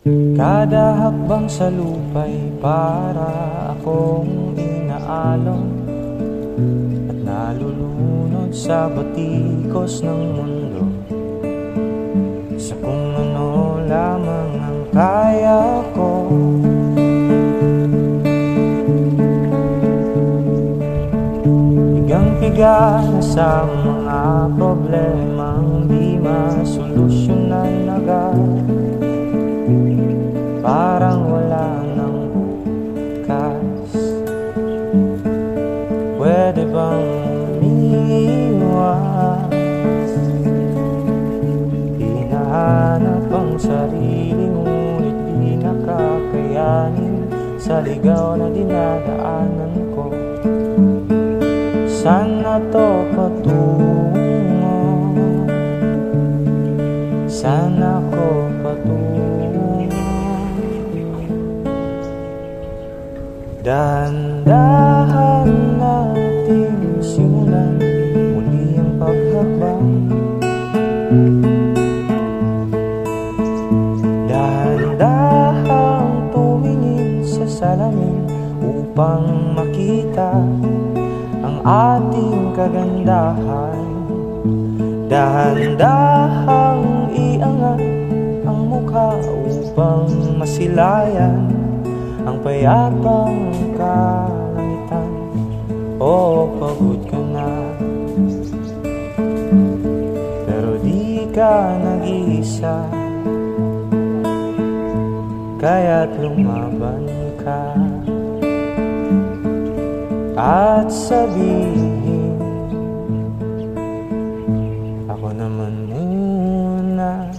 Kada hakbang sa lupa'y para akong inaalon at nalulunod sa batikos ng mundo, sa kung ano lamang ang kaya ko. Higang-higa na sa mga problemang di masolusyonan agad, parang wala nang bukas. Pwede bang umiwas? Hinahanap ang sarili ngunit di nakakayanin sa ligaw na dinadaanan ko. Saan na to patungo? Saan ako patungo? Dahan-dahan natin simulan muli ang paghakbang. Dahan-dahang tumingin sa salamin upang makita ang ating kagandahan. Dahan-dahang iangat ang mukha upang masilayan ang payapang kalangitan. Oo, pagod ka na, pero di ka nag-iisa, kaya't lumaban ka at sabihin, ako naman muna.